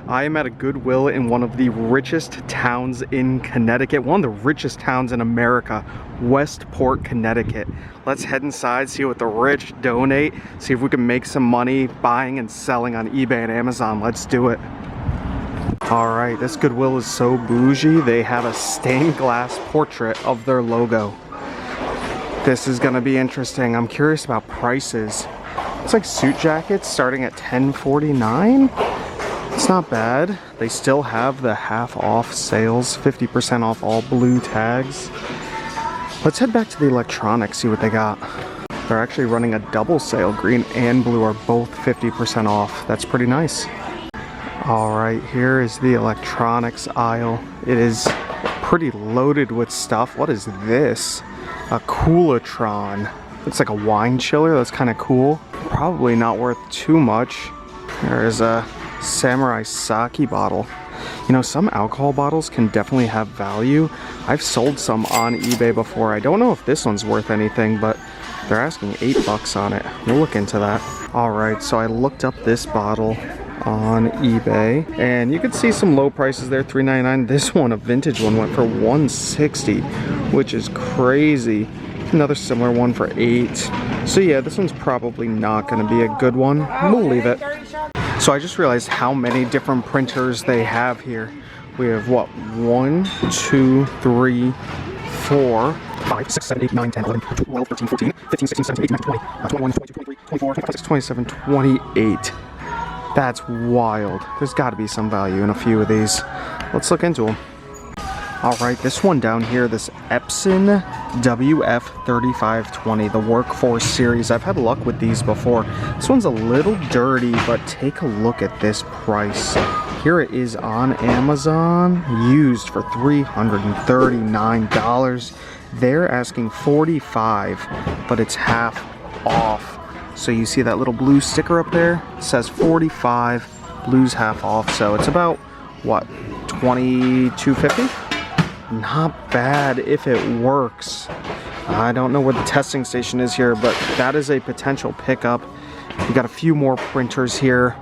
I am at a Goodwill in one of the richest towns in Connecticut, one of the richest towns in America, Westport, Connecticut. Let's head inside, see what the rich donate, see if we can make some money buying and selling on eBay and Amazon. Let's do it. All right, this Goodwill is so bougie. They have a stained glass portrait of their logo. This is gonna be interesting. I'm curious about prices. It's like suit jackets starting at $10.49. It's not bad. They still have the half off sales, 50% off all blue tags. Let's head back to the electronics, see what they got. They're actually running a double sale. Green and blue are both 50% off. That's pretty nice. All right, here is the electronics aisle. It is pretty loaded with stuff. What is this? A Coolatron. Looks like a wine chiller. That's kind of cool. Probably not worth too much. There's a Samurai sake bottle. You know, some alcohol bottles can definitely have value. I've sold some on eBay before. I don't know if this one's worth anything, but they're asking $8 on it. We'll look into that. All right, so I looked up this bottle on eBay and you could see some low prices there, $3.99. This one, a vintage one, went for $160, which is crazy. Another similar one for $8. So yeah, this one's probably not going to be a good one. We'll leave it. So I just realized how many different printers they have here. We have what? 1, 2, 3, 4, 5, 6, 7, 8, 9, 10, 11, 12, 13, 14, 15, 16, 17, 18, 19, 20, 21, 22, 23, 24, 25, 27, 28. That's wild. There's got to be some value in a few of these. Let's look into them. All right, this one down here, this Epson WF3520, the Workforce series. I've had luck with these before. This one's a little dirty, but take a look at this price. Here it is on Amazon, used for $339. They're asking $45, but it's half off. So you see that little blue sticker up there? It says $45, blue's half off. So it's about, what, $22.50? Not bad if it works. I don't know where the testing station is here, but that is a potential pickup. We got a few more printers here,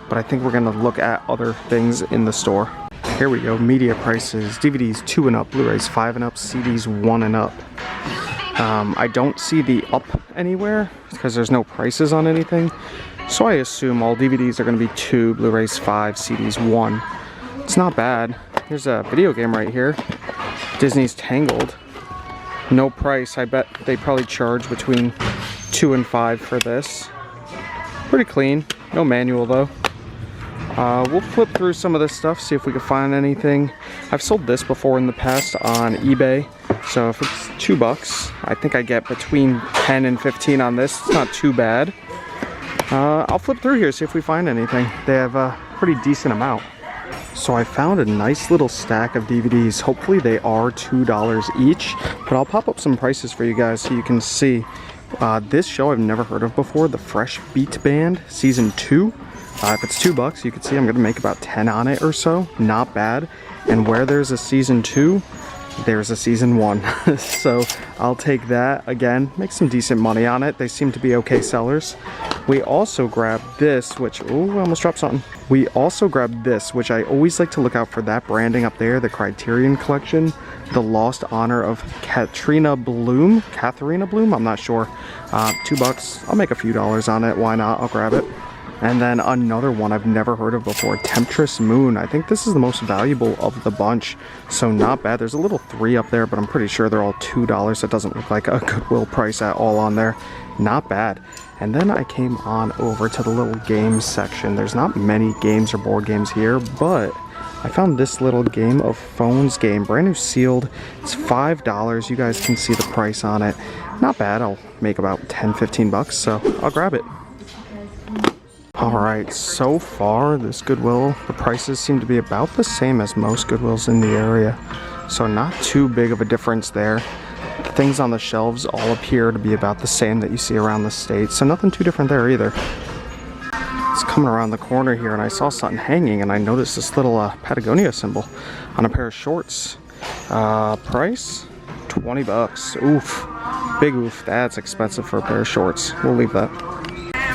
but I think we're gonna look at other things in the store. Here we go, media prices. DVDs 2 and up, Blu-rays 5 and up, CDs 1 and up. I don't see the up anywhere because there's no prices on anything. So I assume all DVDs are gonna be 2, Blu-rays 5, CDs 1. It's not bad. Here's a video game right here. Disney's Tangled. No price. I bet they probably charge between 2 and 5 for this. Pretty clean. No manual though. We'll flip through some of this stuff, see if we can find anything. I've sold this before in the past on eBay. So if it's $2, I think I get between 10 and 15 on this. It's not too bad. I'll flip through here, see if we find anything. They have a pretty decent amount. So I found a nice little stack of DVDs. Hopefully they are $2 each, but I'll pop up some prices for you guys so you can see. This show I've never heard of before, the Fresh Beat Band Season 2. If it's $2, you can see I'm gonna make about 10 on it or so. Not bad. And where there's a Season 2, there's a Season 1. So I'll take that. Again, make some decent money on it. They seem to be okay sellers. We also grabbed this, which, oh, I almost dropped something. We also grabbed this, which I always like to look out for that branding up there, the Criterion Collection, The Lost Honor of Katharina Bloom, I'm not sure. $2, I'll make a few dollars on it, why not, I'll grab it. And then another one I've never heard of before, Temptress Moon. I think this is the most valuable of the bunch, so not bad. There's a little 3 up there, but I'm pretty sure they're all $2. That doesn't look like a Goodwill price at all on there. Not bad. And then I came on over to the little games section. There's not many games or board games here, but I found this little Game of Phones game, brand new sealed. It's $5. You guys can see the price on it. Not bad. I'll make about 10-15 bucks, so I'll grab it. Alright, so far this Goodwill, the prices seem to be about the same as most Goodwills in the area. So not too big of a difference there. The things on the shelves all appear to be about the same that you see around the state, so nothing too different there either. It's coming around the corner here and I saw something hanging and I noticed this little Patagonia symbol on a pair of shorts. Price? $20. Oof. Big oof. That's expensive for a pair of shorts. We'll leave that.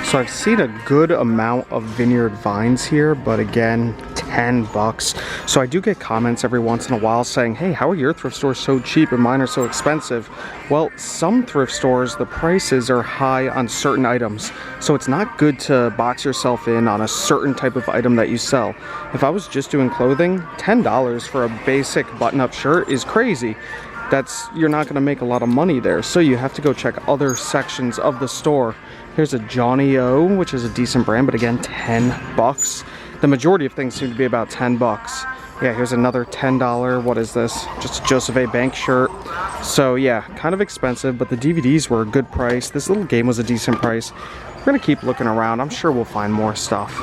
So I've seen a good amount of vineyard vines here, but again, 10 bucks. So I do get comments every once in a while saying, hey, how are your thrift stores so cheap and mine are so expensive? Well, some thrift stores, the prices are high on certain items. So it's not good to box yourself in on a certain type of item that you sell. If I was just doing clothing, $10 for a basic button-up shirt is crazy. You're not gonna make a lot of money there. So you have to go check other sections of the store. Here's a Johnny O, which is a decent brand, but again, 10 bucks. The majority of things seem to be about 10 bucks. Yeah, here's another $10, what is this? Just a Joseph A. Bank shirt. So yeah, kind of expensive, but the DVDs were a good price. This little game was a decent price. We're gonna keep looking around. I'm sure we'll find more stuff.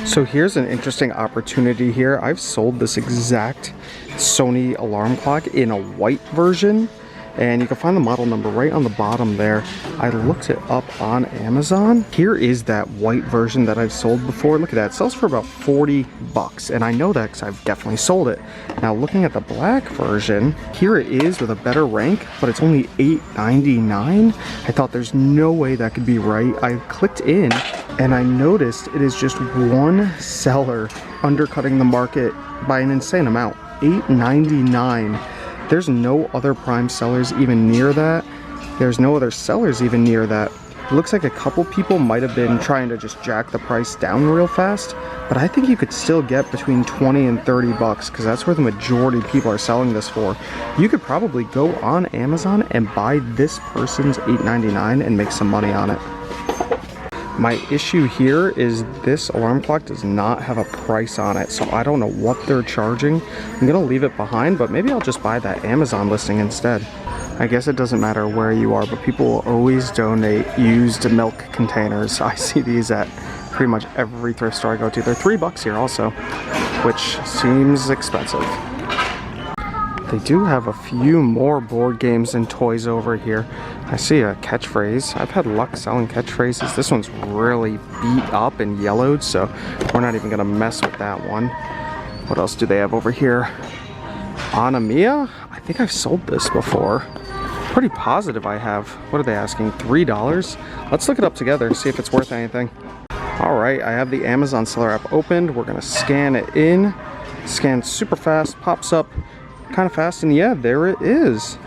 So here's an interesting opportunity here. I've sold this exact Sony alarm clock in a white version, and you can find the model number right on the bottom there. I looked it up on Amazon. Here is that white version that I've sold before. Look at that, it sells for about 40 bucks, and I know that because I've definitely sold it. Now looking at the black version, here it is with a better rank, but it's only $8.99. I thought there's no way that could be right. I clicked in and I noticed it is just one seller undercutting the market by an insane amount. $8.99. There's no other prime sellers even near that. There's no other sellers even near that. It looks like a couple people might have been trying to just jack the price down real fast, but I think you could still get between 20 and 30 bucks because that's where the majority of people are selling this for. You could probably go on Amazon and buy this person's $8.99 and make some money on it. My issue here is this alarm clock does not have a price on it, so I don't know what they're charging. I'm gonna leave it behind, but maybe I'll just buy that Amazon listing instead. I guess it doesn't matter where you are, but people will always donate used milk containers. I see these at pretty much every thrift store I go to. They're 3 bucks here also, which seems expensive. They do have a few more board games and toys over here. I see a catchphrase. I've had luck selling catchphrases. This one's really beat up and yellowed, so we're not even gonna mess with that one. What else do they have over here? Anamia? I think I've sold this before. Pretty positive I have. What are they asking? $3? Let's look it up together, see if it's worth anything. All right, I have the Amazon seller app opened. We're gonna scan it in. Scans super fast, pops up kind of fast, and yeah, there it is.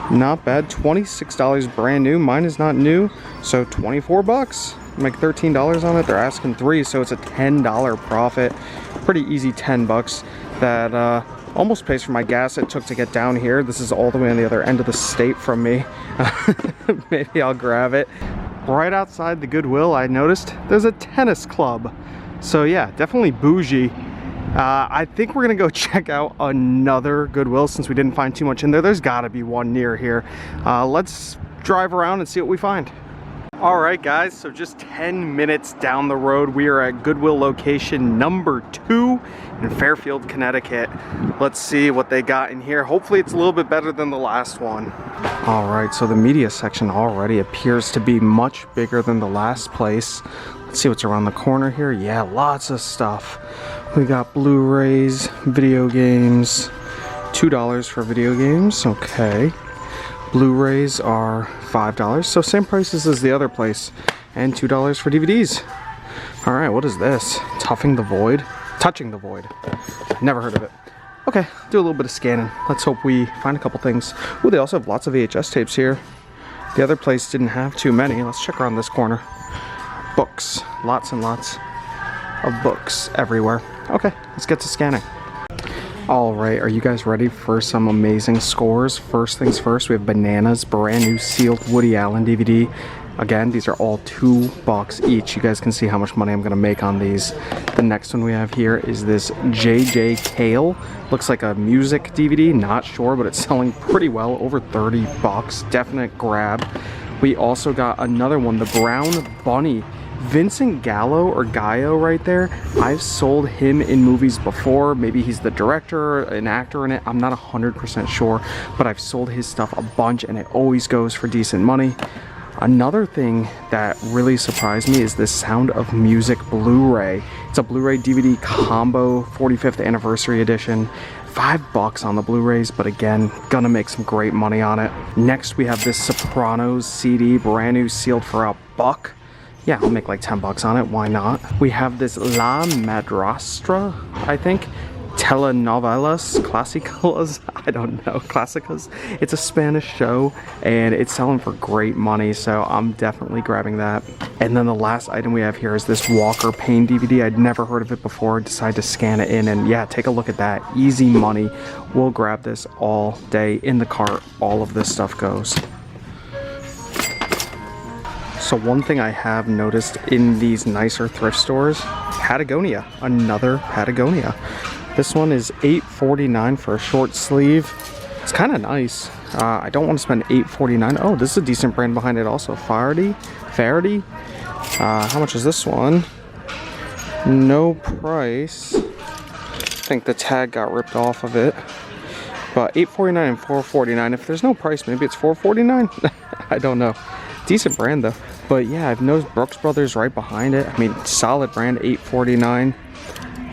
Not bad. $26 brand new. Mine is not new, so 24 bucks. Make $13 on it. They're asking $3, so it's a $10 profit. Pretty easy 10 bucks. That almost pays for my gas it took to get down here. This is all the way on the other end of the state from me. Maybe I'll grab it. Right outside the Goodwill, I noticed there's a tennis club. So yeah, definitely bougie. I think we're gonna go check out another Goodwill since we didn't find too much in there. There's gotta be one near here. Let's drive around and see what we find. All right, guys, so just 10 minutes down the road, we are at Goodwill location number 2 in Fairfield, Connecticut. Let's see what they got in here. Hopefully it's a little bit better than the last one. All right, so the media section already appears to be much bigger than the last place. Let's see what's around the corner here. Yeah, lots of stuff. We got Blu-rays, video games, $2 for video games, okay. Blu-rays are $5, so same prices as the other place, and $2 for DVDs. All right, what is this? Touching the Void? Never heard of it. Okay, do a little bit of scanning. Let's hope we find a couple things. Ooh, they also have lots of VHS tapes here. The other place didn't have too many. Let's check around this corner. Books, lots and lots of books everywhere. Okay, let's get to scanning. All right, are you guys ready for some amazing scores? First things first, we have Bananas, brand new sealed Woody Allen DVD. Again, these are all $2 each. You guys can see how much money I'm gonna make on these. The next one we have here is this J.J. Cale. Looks like a music DVD, not sure, but it's selling pretty well, over 30 bucks. Definite grab. We also got another one, the Brown Bunny. Vincent Gallo or Gallo right there. I've sold him in movies before. Maybe he's the director, an actor in it. I'm not 100% sure, but I've sold his stuff a bunch and it always goes for decent money. Another thing that really surprised me is this Sound of Music Blu-ray. It's a Blu-ray DVD combo, 45th anniversary edition. $5 on the Blu-rays, but again, gonna make some great money on it. Next, we have this Sopranos CD, brand new, sealed for $1. Yeah, I'll make like 10 bucks on it. Why not? We have this La Madrastra, I think. Telenovelas Clásicas, I don't know, Clásicas. It's a Spanish show and it's selling for great money, so I'm definitely grabbing that. And then the last item we have here is this Walker Payne DVD. I'd never heard of it before. Decided to scan it in, and yeah, take a look at that. Easy money. We'll grab this all day in the cart. All of this stuff goes. So one thing I have noticed in these nicer thrift stores, Patagonia, another Patagonia. This one is $8.49 for a short sleeve. It's kind of nice. I don't want to spend $8.49. Oh, this is a decent brand behind it also. Faraday. How much is this one? No price. I think the tag got ripped off of it. But $8.49 and $4.49. If there's no price, maybe it's $4.49. I don't know. Decent brand though. But yeah, I've noticed Brooks Brothers right behind it. I mean, solid brand, $8.49.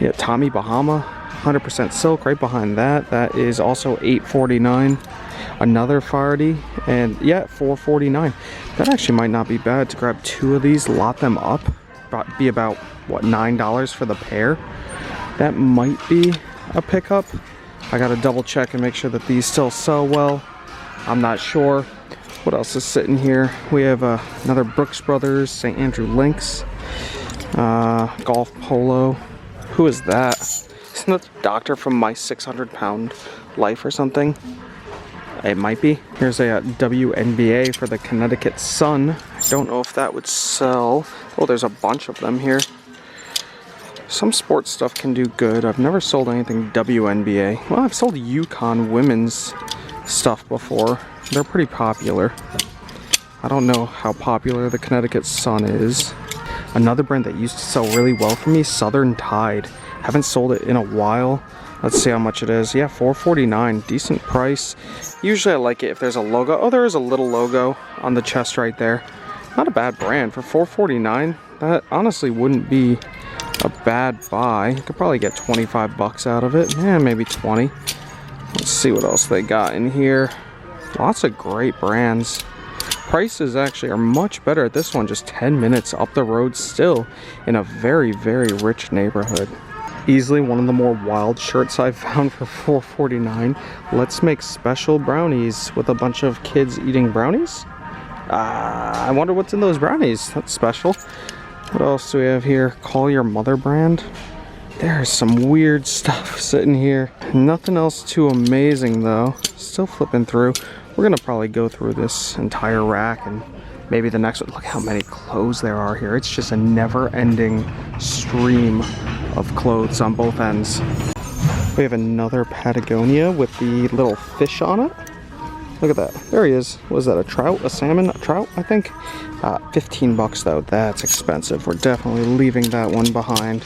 Yeah, Tommy Bahama. 100% silk right behind that. That is also $8.49. Another Faraday, and yeah, $4.49. That actually might not be bad to grab two of these, lot them up. Be about what, $9 for the pair. That might be a pickup. I gotta double check and make sure that these still sell well. I'm not sure. What else is sitting here? We have another Brooks Brothers St. Andrew Lynx golf polo. Who is that? Isn't that the doctor from My 600-Pound Life or something? It might be. Here's a WNBA for the Connecticut Sun. I don't know if that would sell. Oh, there's a bunch of them here. Some sports stuff can do good. I've never sold anything WNBA. Well, I've sold Yukon women's stuff before. They're pretty popular. I don't know how popular the Connecticut Sun is. Another brand that used to sell really well for me, Southern Tide. Haven't sold it in a while. Let's see how much it is. Yeah, $4.49. Decent price. Usually I like it if there's a logo. Oh, there is a little logo on the chest right there. Not a bad brand. For $4.49, that honestly wouldn't be a bad buy. You could probably get 25 bucks out of it. Yeah, maybe 20. Let's see what else they got in here. Lots of great brands. Prices actually are much better at this one. Just 10 minutes up the road still in a very, very rich neighborhood. Easily one of the more wild shirts I've found for $4.49. Let's make special brownies with a bunch of kids eating brownies. I wonder what's in those brownies. That's special. What else do we have here? Call Your Mother brand. There's some weird stuff sitting here. Nothing else too amazing though. Still flipping through. We're gonna probably go through this entire rack and maybe the next one. Look how many clothes there are here. It's just a never-ending stream of clothes on both ends. We have another Patagonia with the little fish on it. Look at that. There he is. What is that? A trout? A salmon? A trout, I think? 15 bucks though. That's expensive. We're definitely leaving that one behind.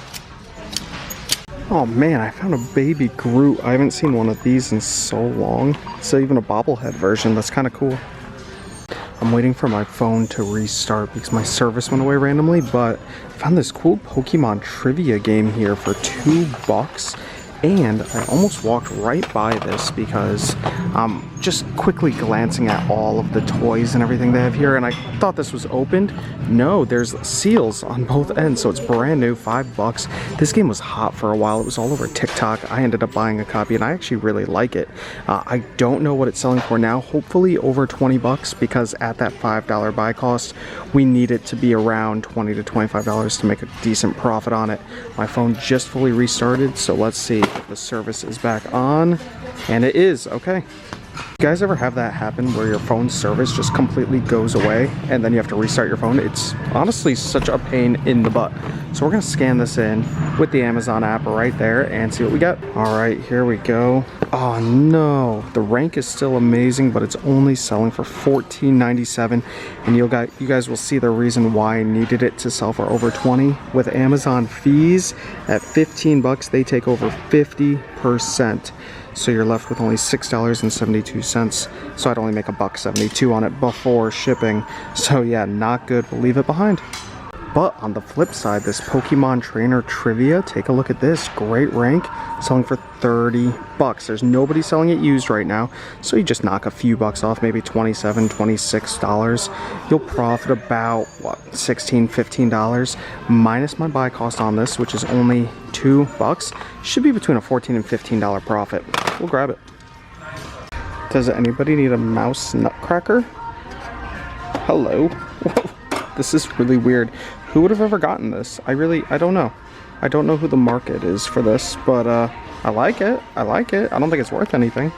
Oh man, I found a baby Groot. I haven't seen one of these in so long. It's even a bobblehead version. That's kind of cool. I'm waiting for my phone to restart because my service went away randomly, but I found this cool Pokemon trivia game here for $2. And I almost walked right by this because I'm just quickly glancing at all of the toys and everything they have here, and I thought this was opened. No, there's seals on both ends, so it's brand new, $5. This game was hot for a while. It was all over TikTok. I ended up buying a copy, and I actually really like it. I don't know what it's selling for now. Hopefully over 20 bucks, because at that $5 buy cost, we need it to be around $20 to $25 to make a decent profit on it. My phone just fully restarted, so let's see if the service is back on, and it is. Okay. You guys ever have that happen where your phone's service just completely goes away and then you have to restart your phone? It's honestly such a pain in the butt. So we're gonna scan this in with the Amazon app right there and see what we got. All right, here we go. Oh no, the rank is still amazing, but it's only selling for $14.97, and you guys will see the reason why I needed it to sell for over 20. With Amazon fees at 15 bucks, they take over 50%. So you're left with only $6.72. So I'd only make $1.72 on it before shipping. So yeah, not good. We'll leave it behind. But on the flip side, this Pokemon Trainer Trivia, take a look at this. Great rank, selling for 30 bucks. There's nobody selling it used right now, so you just knock a few bucks off, maybe $27, $26. You'll profit about, what, $16, $15 minus my buy cost on this, which is only $2. Should be between a $14 and $15 profit. We'll grab it. Does anybody need a mouse nutcracker? Hello. Whoa. This is really weird. Who would have ever gotten this? I don't know. I don't know who the market is for this, but I like it. I like it. I don't think it's worth anything.